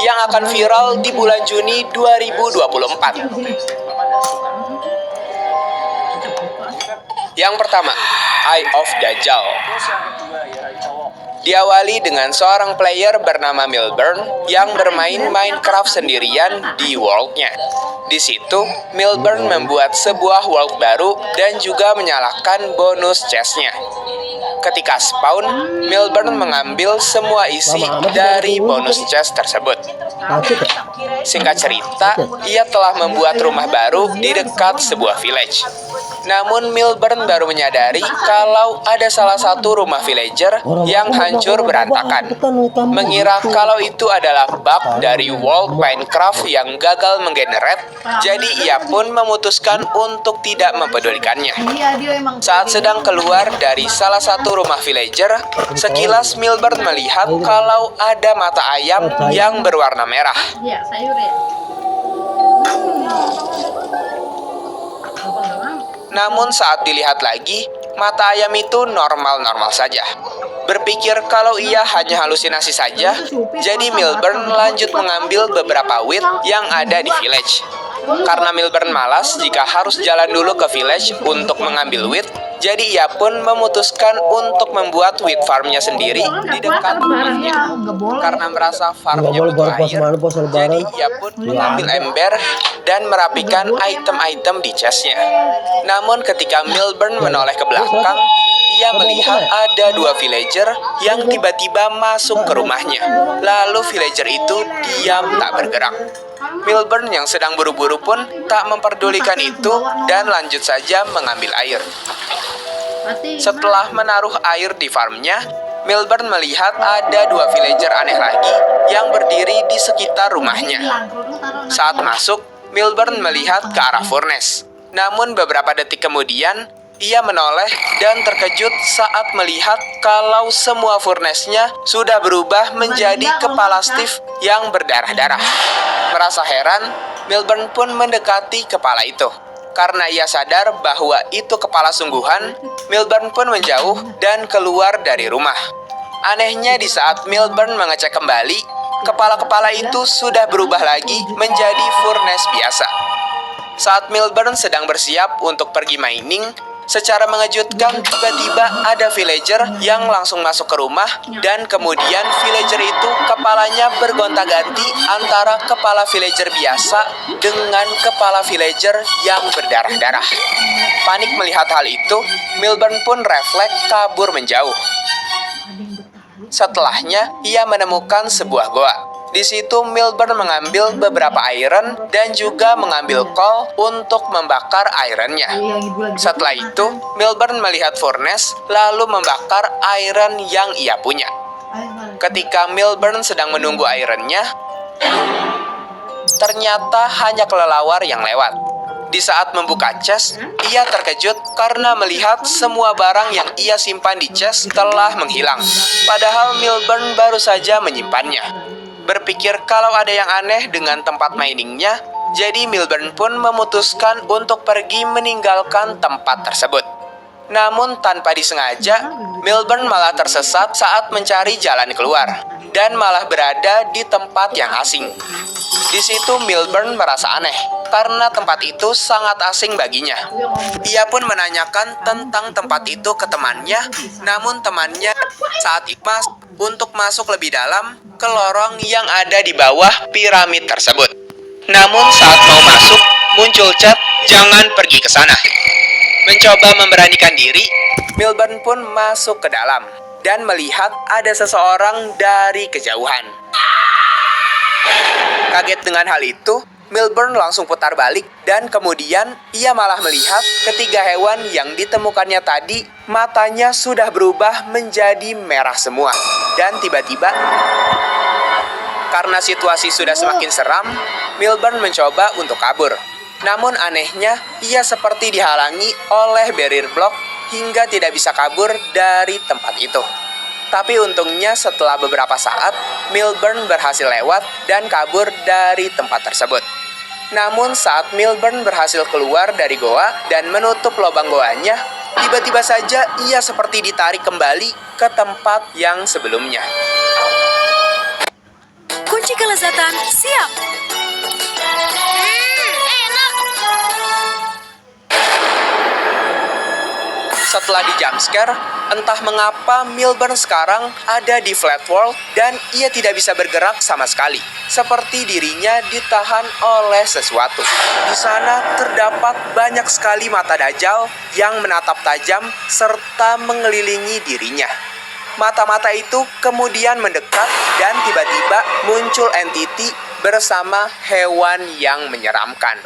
yang akan viral di bulan Juni 2024. Yang pertama, Eye of Dajjal. Diawali dengan seorang player bernama Milburn yang bermain Minecraft sendirian di world-nya. Di situ, Milburn membuat sebuah world baru dan juga menyalakan bonus chest-nya. Ketika spawn, Milburn mengambil semua isi dari bonus chest tersebut. Singkat cerita, ia telah membuat rumah baru di dekat sebuah village. Namun Milburn baru menyadari kalau ada salah satu rumah villager yang hancur berantakan. Mengira kalau itu adalah bug dari world Minecraft yang gagal menggenerate, jadi ia pun memutuskan untuk tidak mempedulikannya. Saat sedang keluar dari salah satu rumah villager, sekilas Milburn melihat kalau ada mata ayam yang berwarna merah. Namun saat dilihat lagi, mata ayam itu normal-normal saja. Berpikir kalau ia hanya halusinasi saja, jadi Milburn lanjut mengambil beberapa wheat yang ada di village. Karena Milburn malas jika harus jalan dulu ke village untuk mengambil wheat, jadi ia pun memutuskan untuk membuat wheat farmnya sendiri di dekat rumahnya. Karena merasa farmnya butuh air, jadi ia pun mengambil ember dan merapikan item-item di chestnya. Namun ketika Milburn menoleh ke belakang, ia melihat ada dua villager yang tiba-tiba masuk ke rumahnya. Lalu villager itu diam tak bergerak. Milburn yang sedang buru-buru pun tak memperdulikan itu dan lanjut saja mengambil air. Setelah menaruh air di farmnya, Milburn melihat ada dua villager aneh lagi yang berdiri di sekitar rumahnya. Saat masuk, Milburn melihat ke arah furnace. Namun beberapa detik kemudian, ia menoleh dan terkejut saat melihat kalau semua furnace-nya sudah berubah menjadi kepala Steve yang berdarah-darah. Merasa heran, Milburn pun mendekati kepala itu. Karena ia sadar bahwa itu kepala sungguhan, Milburn pun menjauh dan keluar dari rumah. Anehnya di saat Milburn mengecek kembali, kepala-kepala itu sudah berubah lagi menjadi furnace biasa. Saat Milburn sedang bersiap untuk pergi mining, secara mengejutkan tiba-tiba ada villager yang langsung masuk ke rumah dan kemudian villager itu kepalanya bergonta-ganti antara kepala villager biasa dengan kepala villager yang berdarah-darah. Panik melihat hal itu, Milburn pun refleks kabur menjauh. Setelahnya, ia menemukan sebuah goa. Di situ Milburn mengambil beberapa iron dan juga mengambil coal untuk membakar ironnya. Setelah itu, Milburn melihat furnace lalu membakar iron yang ia punya. Ketika Milburn sedang menunggu ironnya, ternyata hanya kelelawar yang lewat. Di saat membuka chest, ia terkejut karena melihat semua barang yang ia simpan di chest telah menghilang. Padahal Milburn baru saja menyimpannya. Berpikir kalau ada yang aneh dengan tempat miningnya, jadi Milburn pun memutuskan untuk pergi meninggalkan tempat tersebut. Namun tanpa disengaja, Milburn malah tersesat saat mencari jalan keluar, dan malah berada di tempat yang asing. Di situ Milburn merasa aneh, karena tempat itu sangat asing baginya. Ia pun menanyakan tentang tempat itu ke temannya, namun temannya saat itu untuk masuk lebih dalam ke lorong yang ada di bawah piramid tersebut. Namun saat mau masuk, muncul chat, "Jangan pergi ke sana." Mencoba memberanikan diri, Milburn pun masuk ke dalam dan melihat ada seseorang dari kejauhan. Kaget dengan hal itu, Milburn langsung putar balik dan kemudian ia malah melihat ketiga hewan yang ditemukannya tadi, matanya sudah berubah menjadi merah semua. Dan tiba-tiba, karena situasi sudah semakin seram, Milburn mencoba untuk kabur. Namun anehnya, ia seperti dihalangi oleh barrier block hingga tidak bisa kabur dari tempat itu. Tapi untungnya setelah beberapa saat, Milburn berhasil lewat dan kabur dari tempat tersebut. Namun saat Milburn berhasil keluar dari goa dan menutup lubang goanya, tiba-tiba saja ia seperti ditarik kembali ke tempat yang sebelumnya. Kunci kelezatan siap. Enak. Setelah di jumpscare, entah mengapa Milburn sekarang ada di flat world dan ia tidak bisa bergerak sama sekali. Seperti dirinya ditahan oleh sesuatu. Di sana terdapat banyak sekali mata Dajjal yang menatap tajam serta mengelilingi dirinya. Mata-mata itu kemudian mendekat dan tiba-tiba muncul entiti bersama hewan yang menyeramkan.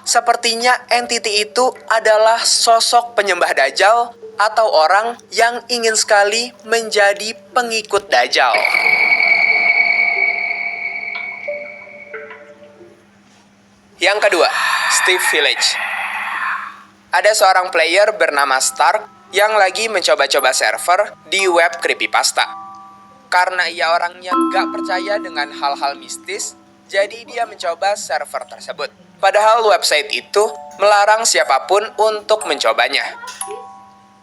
Sepertinya entiti itu adalah sosok penyembah Dajjal atau orang yang ingin sekali menjadi pengikut Dajjal. Yang kedua, Steve Village. Ada seorang player bernama Stark yang lagi mencoba-coba server di web creepypasta. Karena ia orangnya gak percaya dengan hal-hal mistis, jadi dia mencoba server tersebut. Padahal website itu melarang siapapun untuk mencobanya.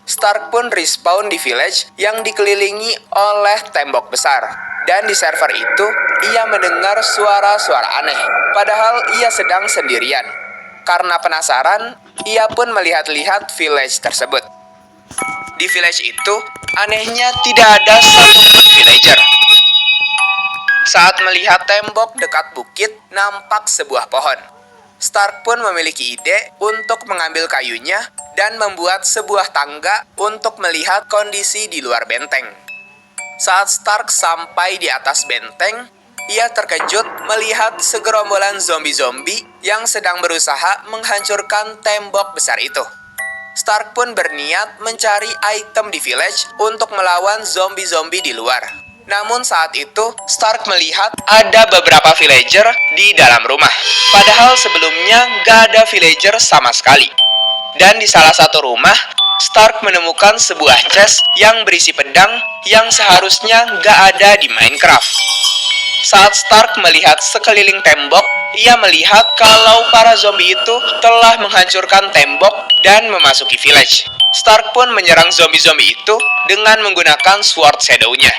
Stark pun respawn di village yang dikelilingi oleh tembok besar. Dan di server itu, ia mendengar suara-suara aneh. Padahal ia sedang sendirian. Karena penasaran, ia pun melihat-lihat village tersebut. Di village itu, anehnya tidak ada satupun villager. Saat melihat tembok dekat bukit, nampak sebuah pohon. Stark pun memiliki ide untuk mengambil kayunya dan membuat sebuah tangga untuk melihat kondisi di luar benteng. Saat Stark sampai di atas benteng, ia terkejut melihat segerombolan zombie-zombie yang sedang berusaha menghancurkan tembok besar itu. Stark pun berniat mencari item di village untuk melawan zombie-zombie di luar. Namun saat itu, Stark melihat ada beberapa villager di dalam rumah. Padahal sebelumnya gak ada villager sama sekali. Dan di salah satu rumah, Stark menemukan sebuah chest yang berisi pedang yang seharusnya gak ada di Minecraft. Saat Stark melihat sekeliling tembok, ia melihat kalau para zombie itu telah menghancurkan tembok dan memasuki village. Stark pun menyerang zombie-zombie itu dengan menggunakan sword shadow-nya.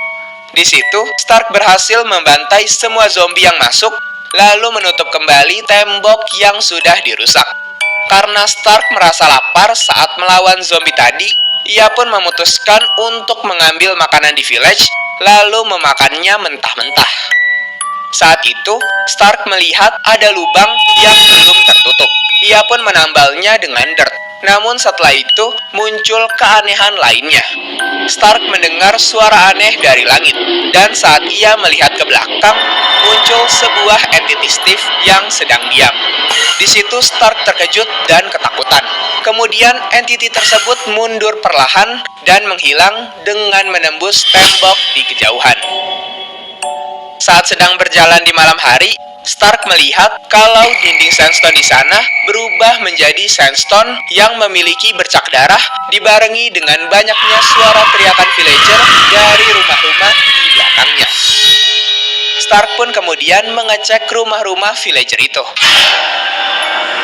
Di situ, Stark berhasil membantai semua zombie yang masuk, lalu menutup kembali tembok yang sudah dirusak. Karena Stark merasa lapar saat melawan zombie tadi, ia pun memutuskan untuk mengambil makanan di village, lalu memakannya mentah-mentah. Saat itu, Stark melihat ada lubang yang belum tertutup. Ia pun menambalnya dengan dirt. Namun setelah itu, muncul keanehan lainnya. Stark mendengar suara aneh dari langit. Dan saat ia melihat ke belakang, muncul sebuah entity Steve yang sedang diam. Di situ Stark terkejut dan ketakutan. Kemudian entity tersebut mundur perlahan dan menghilang dengan menembus tembok di kejauhan. Saat sedang berjalan di malam hari, Stark melihat kalau dinding sandstone di sana berubah menjadi sandstone yang memiliki bercak darah dibarengi dengan banyaknya suara teriakan villager dari rumah-rumah di belakangnya. Stark pun kemudian mengecek rumah-rumah villager itu.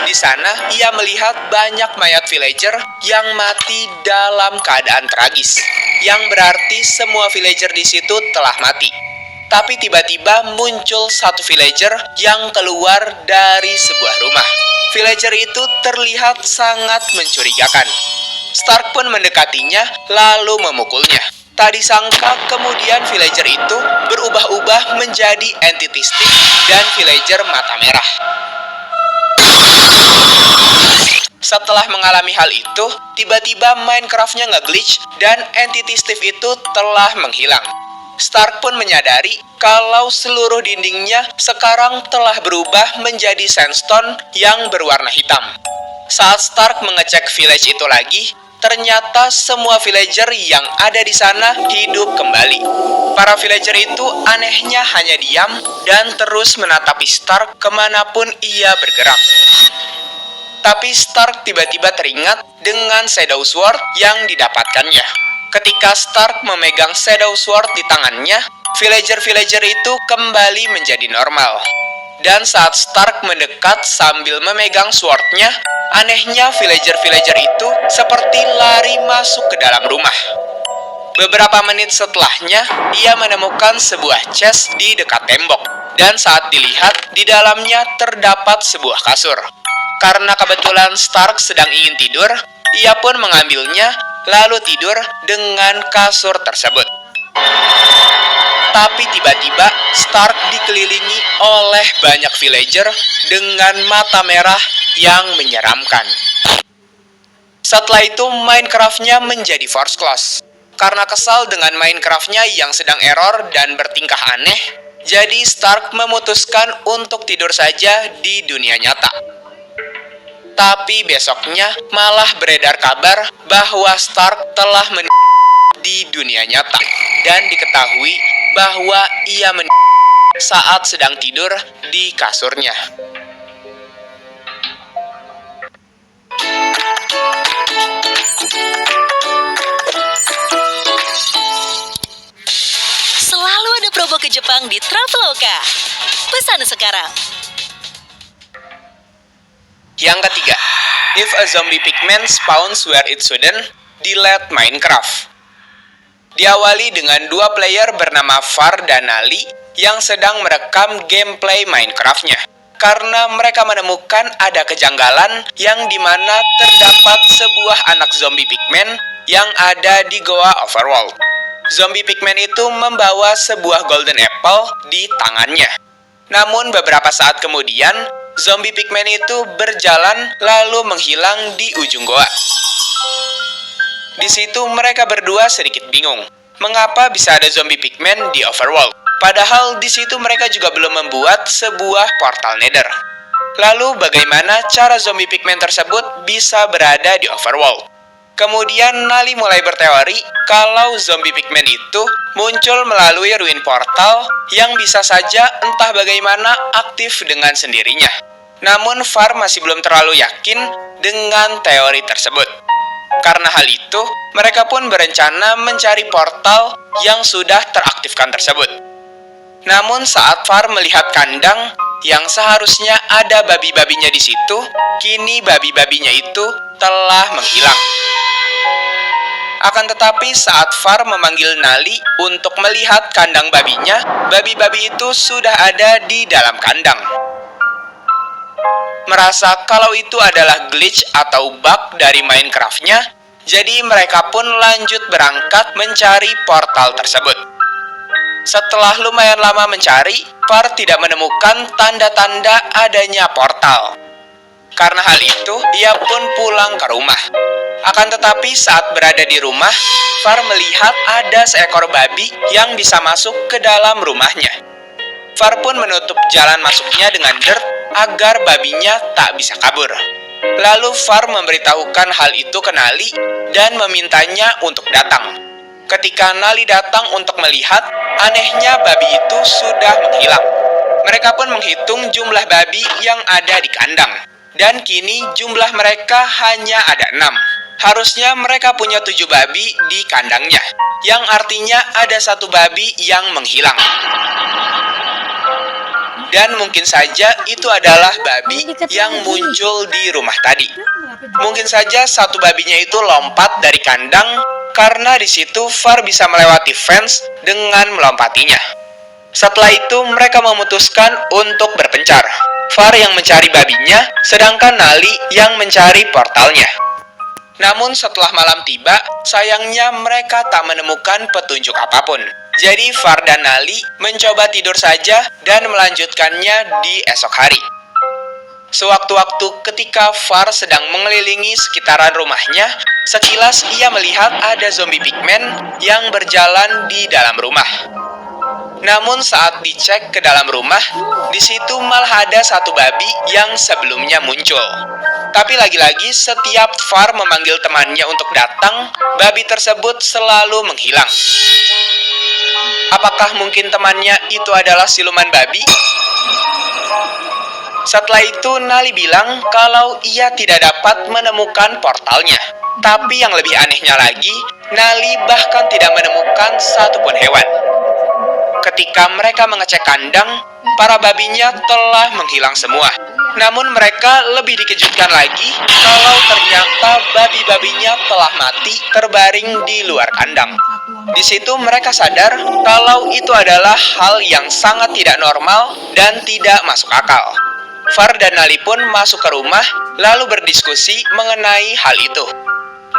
Di sana, ia melihat banyak mayat villager yang mati dalam keadaan tragis, yang berarti semua villager di situ telah mati. Tapi tiba-tiba muncul satu villager yang keluar dari sebuah rumah. Villager itu terlihat sangat mencurigakan. Stark pun mendekatinya lalu memukulnya. Tak disangka kemudian villager itu berubah-ubah menjadi entity Steve dan villager mata merah. Setelah mengalami hal itu, tiba-tiba Minecraft-nya nge-glitch dan entity Steve itu telah menghilang. Stark pun menyadari kalau seluruh dindingnya sekarang telah berubah menjadi sandstone yang berwarna hitam. Saat Stark mengecek village itu lagi, ternyata semua villager yang ada di sana hidup kembali. Para villager itu anehnya hanya diam dan terus menatapi Stark kemanapun ia bergerak. Tapi Stark tiba-tiba teringat dengan Shadow Sword yang didapatkannya. Ketika Stark memegang Shadow Sword di tangannya, villager-villager itu kembali menjadi normal. Dan saat Stark mendekat sambil memegang swordnya, anehnya villager-villager itu seperti lari masuk ke dalam rumah. Beberapa menit setelahnya, ia menemukan sebuah chest di dekat tembok. Dan saat dilihat, di dalamnya terdapat sebuah kasur. Karena kebetulan Stark sedang ingin tidur, ia pun mengambilnya, lalu tidur dengan kasur tersebut. Tapi tiba-tiba, Stark dikelilingi oleh banyak villager dengan mata merah yang menyeramkan. Setelah itu, Minecraft-nya menjadi first class. Karena kesal dengan Minecraft-nya yang sedang error dan bertingkah aneh, jadi Stark memutuskan untuk tidur saja di dunia nyata. Tapi besoknya malah beredar kabar bahwa Stark telah meninggal di dunia nyata. Dan diketahui bahwa ia meninggal saat sedang tidur di kasurnya. Selalu ada promo ke Jepang di Traveloka. Pesan sekarang. Yang ketiga, if a zombie pigman spawns where it shouldn't, delete Minecraft. Diawali dengan dua player bernama Far dan Nali yang sedang merekam gameplay Minecraft-nya. Karena mereka menemukan ada kejanggalan yang dimana terdapat sebuah anak zombie pigman yang ada di Goa Overworld. Zombie pigman itu membawa sebuah golden apple di tangannya. Namun beberapa saat kemudian, zombie pigman itu berjalan lalu menghilang di ujung goa. Di situ mereka berdua sedikit bingung, mengapa bisa ada zombie pigman di Overworld. Padahal di situ mereka juga belum membuat sebuah portal Nether. Lalu bagaimana cara zombie pigman tersebut bisa berada di Overworld? Kemudian Nali mulai berteori kalau zombie pigman itu muncul melalui ruin portal yang bisa saja entah bagaimana aktif dengan sendirinya. Namun Far masih belum terlalu yakin dengan teori tersebut. Karena hal itu, mereka pun berencana mencari portal yang sudah teraktifkan tersebut. Namun saat Far melihat kandang yang seharusnya ada babi-babinya di situ, kini babi-babinya itu telah menghilang. Akan tetapi saat Far memanggil Nali untuk melihat kandang babinya, babi-babi itu sudah ada di dalam kandang. Merasa kalau itu adalah glitch atau bug dari Minecraft-nya, jadi mereka pun lanjut berangkat mencari portal tersebut. Setelah lumayan lama mencari, Far tidak menemukan tanda-tanda adanya portal. Karena hal itu, ia pun pulang ke rumah. Akan tetapi saat berada di rumah, Far melihat ada seekor babi yang bisa masuk ke dalam rumahnya. Far pun menutup jalan masuknya dengan dirt agar babinya tak bisa kabur. Lalu Far memberitahukan hal itu ke Nali dan memintanya untuk datang. Ketika Nali datang untuk melihat, anehnya babi itu sudah menghilang. Mereka pun menghitung jumlah babi yang ada di kandang. Dan kini jumlah mereka hanya ada 6. Harusnya mereka punya 7 babi di kandangnya, yang artinya ada 1 babi yang menghilang. Dan mungkin saja itu adalah babi yang muncul di rumah tadi. Mungkin saja 1 babinya itu lompat dari kandang, karena di situ Far bisa melewati fence dengan melompatinya. Setelah itu mereka memutuskan untuk berpencar. Far yang mencari babinya, sedangkan Nali yang mencari portalnya. Namun setelah malam tiba, sayangnya mereka tak menemukan petunjuk apapun. Jadi Far dan Nali mencoba tidur saja dan melanjutkannya di esok hari. Sewaktu-waktu ketika Far sedang mengelilingi sekitaran rumahnya, sekilas ia melihat ada zombie pigman yang berjalan di dalam rumah. Namun saat dicek ke dalam rumah, di situ malah ada 1 babi yang sebelumnya muncul. Tapi lagi-lagi setiap Far memanggil temannya untuk datang, babi tersebut selalu menghilang. Apakah mungkin temannya itu adalah siluman babi? Setelah itu Nali bilang kalau ia tidak dapat menemukan portalnya. Tapi yang lebih anehnya lagi, Nali bahkan tidak menemukan satupun hewan. Ketika mereka mengecek kandang, para babinya telah menghilang semua. Namun mereka lebih dikejutkan lagi kalau ternyata babi-babinya telah mati terbaring di luar kandang. Di situ mereka sadar kalau itu adalah hal yang sangat tidak normal dan tidak masuk akal. Far dan Nali pun masuk ke rumah lalu berdiskusi mengenai hal itu.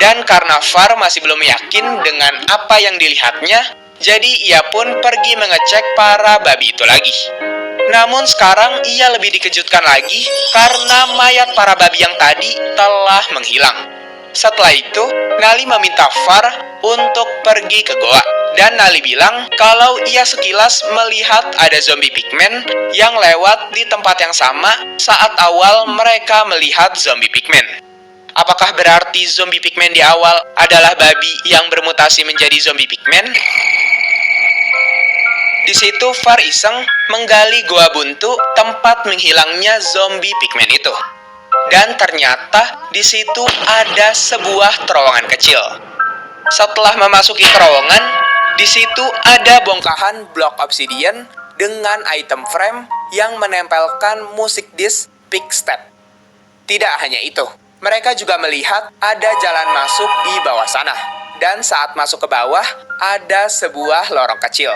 Dan karena Far masih belum yakin dengan apa yang dilihatnya, jadi ia pun pergi mengecek para babi itu lagi. Namun sekarang ia lebih dikejutkan lagi karena mayat para babi yang tadi telah menghilang. Setelah itu, Nali meminta Far untuk pergi ke goa. Dan Nali bilang kalau ia sekilas melihat ada zombie pigman yang lewat di tempat yang sama saat awal mereka melihat zombie pigman. Apakah berarti zombie pigman di awal adalah babi yang bermutasi menjadi zombie pigman? Di situ Far iseng menggali goa buntu tempat menghilangnya zombie pigman itu. Dan ternyata di situ ada sebuah terowongan kecil. Setelah memasuki terowongan, di situ ada bongkahan blok obsidian dengan item frame yang menempelkan musik disc Big Step. Tidak hanya itu, mereka juga melihat ada jalan masuk di bawah sana. Dan saat masuk ke bawah, ada sebuah lorong kecil.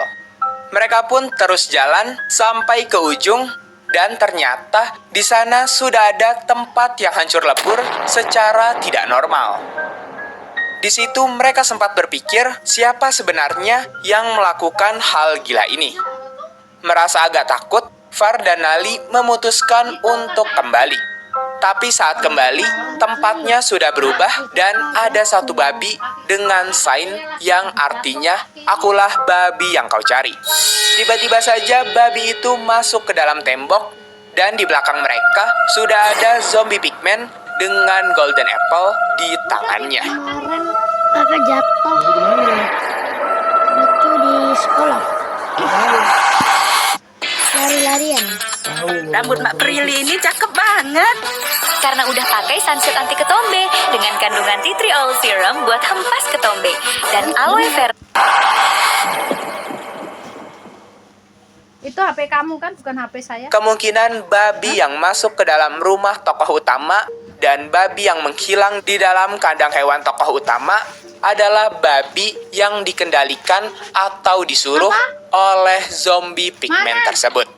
Mereka pun terus jalan sampai ke ujung, dan ternyata di sana sudah ada tempat yang hancur lebur secara tidak normal. Di situ mereka sempat berpikir siapa sebenarnya yang melakukan hal gila ini. Merasa agak takut, Far dan Nali memutuskan untuk kembali. Tapi saat kembali, tempatnya sudah berubah dan ada satu babi dengan sign yang artinya akulah babi yang kau cari. Tiba-tiba saja babi itu masuk ke dalam tembok dan di belakang mereka sudah ada zombie pigman dengan golden apple di tangannya. Kemarin kakak jatuh. Itu di sekolah. Lari-larian. Rambut Mak Prilly ini cakep banget. Karena udah pakai sunset anti ketombe dengan kandungan tea tree oil serum buat hempas ketombe dan aloe vera. Itu HP kamu kan, bukan HP saya. Kemungkinan babi yang masuk ke dalam rumah tokoh utama dan babi yang menghilang di dalam kandang hewan tokoh utama adalah babi yang dikendalikan atau disuruh oleh zombie pigman tersebut.